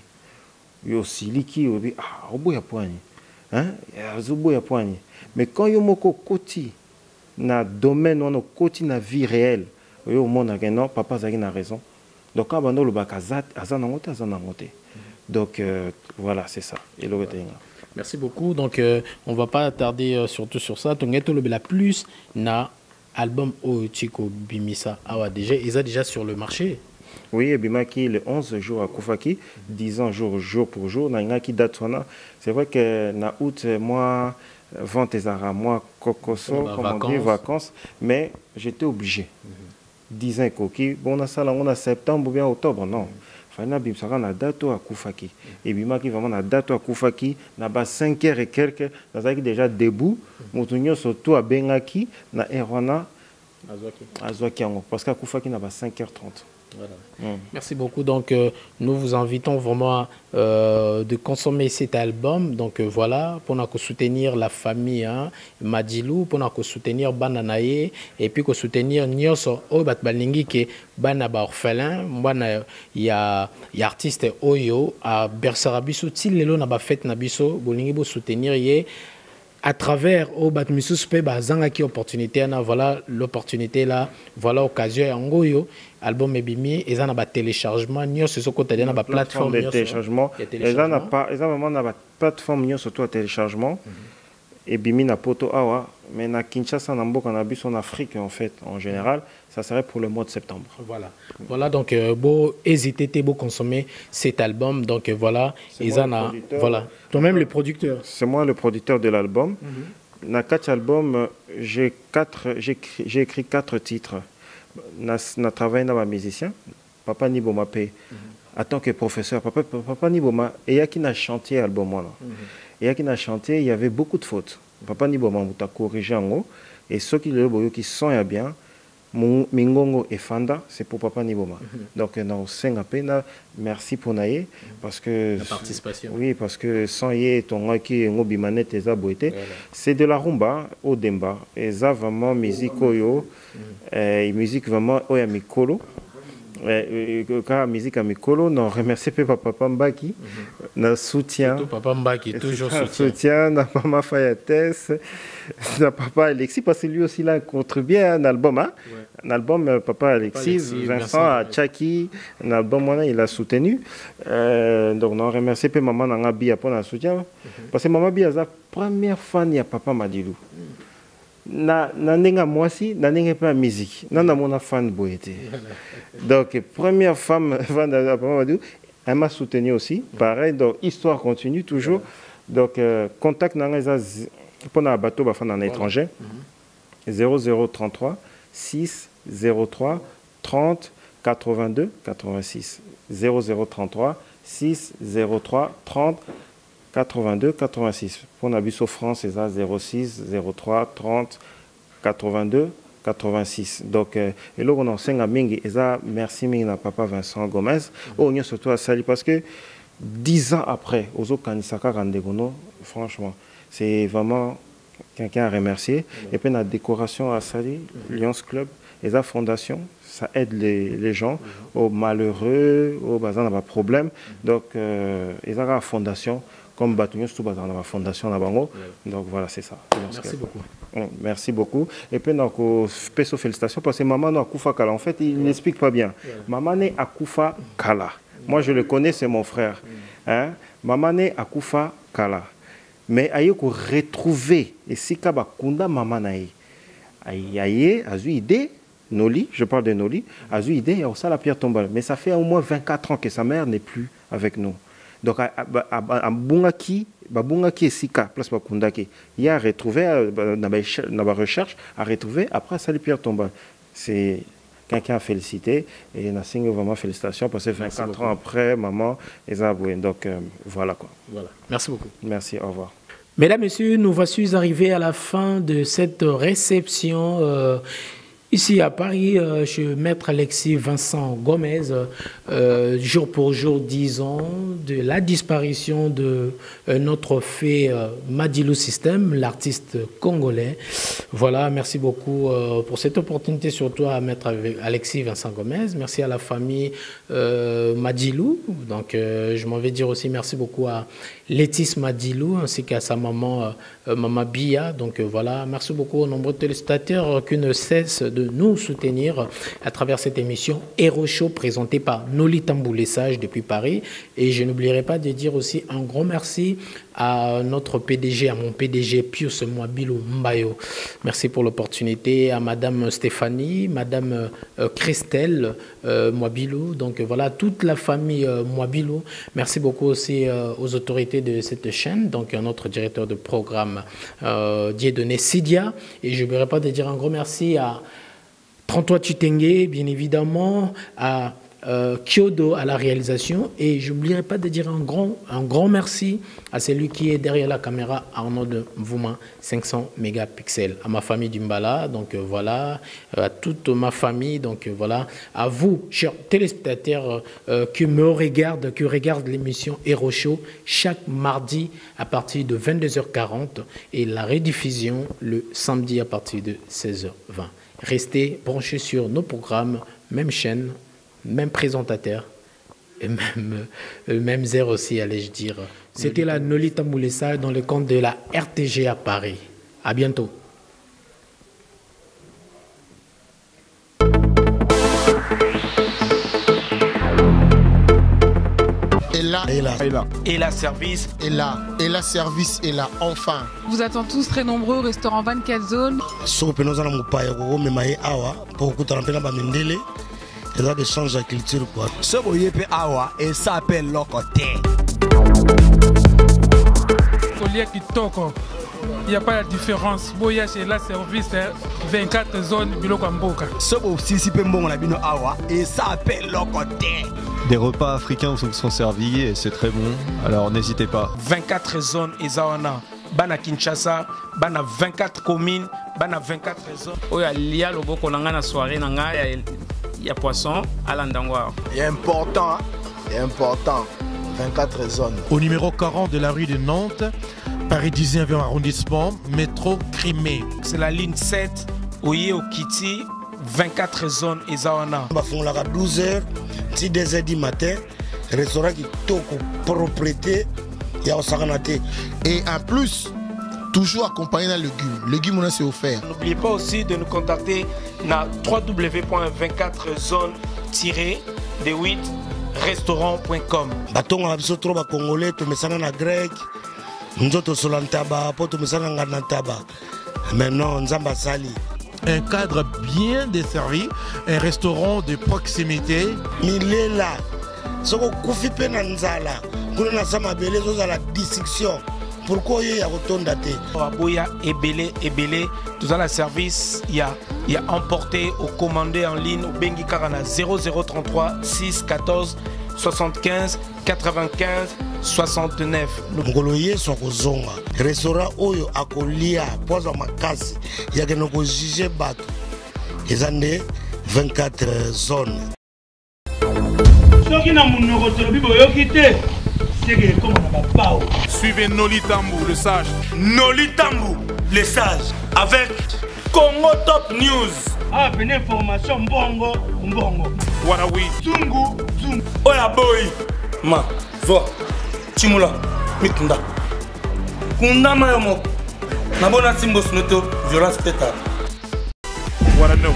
Yo siliki obi ah oboya poigné. Hein? Oboya poigné. Mais quand yo moko koti na domaine on koti na vie réelle. Au monde non papa Zaki a raison. Donc quand on a le bakazat donc voilà c'est ça. Et le merci beaucoup. Donc on va pas tarder surtout sur ça. Tongeto le la plus na album au Chico Bimisa awa déjà ils a déjà sur le marché. Oui, et Bimaki le 11 jours à Koufaki, 10 ans jour pour jour na qui date c'est vrai que na août moi vente ezara moi kokoso comme on dit vacances mais j'étais obligé. 10 ans coquille bon on a septembre ou bien octobre non fana bimsaka na date à Koufaki et bimaki vraiment na date à Koufaki na ba 5h et quelques nazaki déjà debout mutunyo surtout à bengaki na erona azwaki parce qu'à Koufaki na ba 5h30. Voilà. Merci beaucoup. Donc, nous vous invitons vraiment de consommer cet album. Donc, voilà, pour nous soutenir la famille Madilou, pour nous soutenir Bananaye, et puis pour soutenir Nyoso, Balingi, qui est Banaba orphelin. Il y a artiste Oyo à Bersarabiso, Tilelo n'a pas fait Nabiso, Bolingi pour soutenir à travers au Batmisus Peba Zangaki opportunité voilà l'opportunité là voilà occasion en goyo album ebimi et ça n'a pas téléchargement ni ce côté na ba plateforme de téléchargement et ça n'a pas vraiment na ba plateforme ni surtout téléchargement et bimi na poto awa, mais na Kinshasa, na mboka na biso en Afrique en fait, en général, ça serait pour le mois de septembre. Voilà. Voilà, donc, beau hésiter, beau consommer cet album. Donc, voilà. Voilà. Toi-même, le producteur. C'est moi le producteur de l'album. Dans 4 albums, j'ai écrit 4 titres. J'ai travaillé dans ma musicien, Papa Niboma P. En tant que professeur, Papa Niboma, et il y a qui n'a chanté l'album. Et il y a qui n'a chanté, il y avait beaucoup de fautes. Papa Niboma, vous t'a corrigé en haut. Et ceux qui sont bien, Mingongo et Fanda, c'est pour Papa Niboma. Donc, dans Sengapena, merci pour Naye. Parce que, la participation. Oui, parce que sans Yé, ton qui Ngobimane, c'est de la rumba au Demba. Et ça, vraiment, musique Oyo, musique vraiment Oya Mikolo. Quand musique à Mikolo, non, remercie Papa Mbaki, na soutien. Papa Mbaki, toujours soutien, na Papa Fayates, na Papa Alexis, parce que lui aussi il a contribué à un album, hein? Un album Papa Alexis, Vincent à Tchaki, un album il a soutenu. Donc non, remercie Maman Nangabi pour le soutien, parce que Maman Bia est la première fan de Papa Madilou. Na nenga moisi na nenga pas musique na mon fan boité donc première femme fan de Papa Madilou, elle m'a soutenu aussi pareil, donc histoire continue toujours. Donc contact na nga pour na bateau ba fan en étranger 0033 603 30 82 86 0033 603 30 82 86. Pour Nabiso France, c'est ça 06 03 30 82 86. Donc, et là, on enseigne à Mingi, et ça, merci Mingi à Papa Vincent Gomez. On y est surtout à Sali parce que 10 ans après, Ozo Kanisaka Randegono, franchement, c'est vraiment quelqu'un à remercier. Et puis, la décoration à Sali, Lions Club, et la fondation, ça aide les gens, aux malheureux, aux bazar n'a pas problème. Donc, ils ont la fondation. Comme Batunios, tout dans la fondation à Bango. Donc voilà, c'est ça. Merci beaucoup. Merci beaucoup. Et puis, donc, félicitations parce que Maman n'a Akoufa Kala. En fait, il n'explique pas bien. Maman n'est Akoufa Kala. Moi, je le connais, c'est mon frère. Hein? Maman n'est Akoufa Kala. Mais aïe, qu'on retrouver, et si Kaba Kunda Maman naï, aïe, a eu idée. Noli, je parle de Noli, a eu idée, il y a aussi la pierre tombale. Mais ça fait au moins 24 ans que sa mère n'est plus avec nous. Donc, à Bungaki et Sika, place Bakundaki, il y a retrouvé, dans la recherche, à retrouver après ça, les pierres tombales. C'est quelqu'un à féliciter et il a signé vraiment félicitations parce que 24 ans après, maman, et ça, donc voilà quoi. Voilà. Merci beaucoup. Merci, au revoir. Mesdames, Messieurs, nous voici arrivés à la fin de cette réception. Ici à Paris, chez Maître Alexis Vincent Gomez, jour pour jour, 10 ans de la disparition de notre fée Madilou System, l'artiste congolais. Voilà, merci beaucoup pour cette opportunité, surtout à Maître Alexis Vincent Gomez. Merci à la famille Madilou. Donc, je m'en vais dire aussi merci beaucoup à Laetice Madilou ainsi qu'à sa maman, Maman Bia. Donc voilà, merci beaucoup aux nombreux téléspectateurs qui ne cessent de nous soutenir à travers cette émission Héros Show présentée par Noli Tamboulé Sage depuis Paris. Et je n'oublierai pas de dire aussi un grand merci à notre PDG, à mon PDG Pius Mwabilou Mbayo. Merci pour l'opportunité. À Madame Stéphanie, Madame Christelle Mwabilou. Donc voilà, toute la famille Mwabilou. Merci beaucoup aussi aux autorités de cette chaîne. Donc notre directeur de programme Dieudonné Sidia. Et je n'oublierai pas de dire un grand merci à 33 Tutengue, bien évidemment, à Kyodo à la réalisation, et je n'oublierai pas de dire un grand merci à celui qui est derrière la caméra, Arnaud de Mvouma, 500 mégapixels, à ma famille d'Umbala, donc voilà, à toute ma famille, donc voilà, à vous, chers téléspectateurs qui me regardent, qui regardent l'émission Héros Show chaque mardi à partir de 22h40 et la rediffusion le samedi à partir de 16h20. Restez branchés sur nos programmes, même chaîne, même présentateur, et même zère aussi, allais-je dire. C'était la Noli Tamboulé Sage dans le compte de la RTG à Paris. À bientôt. est là. Et là. Et la service est là. Et la service est là, enfin. Vous attendez tous très nombreux au restaurant 24 zones. Il y a des changes de culture. Ce boye pe awa et ça appelle locoté. Colia Kitoko. Il n'y a pas de différence. Boya chez la service 24 zones biloko mboka. Ce boye si pe mbongo na bino awa et ça appelle locoté. Des repas africains sont servis et c'est très bon. Alors n'hésitez pas. 24 zones Ezawana. Bana Kinshasa, bana 24 communes, bana 24 zones. Oya lia loboko nanga na soirée nanga il y a poisson à l'Andangwa. Il est important, hein? Il est important. 24 zones. Au numéro 40 de la rue de Nantes, Paris 19e arrondissement, métro Crimée. C'est la ligne 7, Oye Okiti, 24 zones Ezawana. On va faire 12h, 2h du matin, restaurant qui toko propriété. Et en plus, toujours accompagné d'un légume. Légume, on a c'est offert. N'oubliez pas aussi de nous contacter na www.24zone-de8restaurant.com. Baton a besoin trop congolais, tout me sana na grec. Nous autres solantaba, poto me sana nganataba. Maintenant, nzamba sali. Un cadre bien desservi, un restaurant de proximité. Milela, soko kufi pe na nzala. Kuna na sama belé zoza la dissection. Pourquoi il y a autant d'athées? Aboya ebele, tout ça la service, il y a emporté ou commandé en ligne au Bengi Karana 0033 6 14 75 95 69. Ngoloye sont kozonga. Restaurant oyo akolia poza makasi. Ya que nous juger bateau. Ils ont 24 zones. Suivez Noli Tambou, le sage. Noli Tambou, le sage, avec Congo Top News. Ah, une information bongo. What are we? Zungu. Oya boy. Ma, vo. Chimula, mikunda. Kunda mayomo. Nabona simbo snoto, violence pétard. What I know.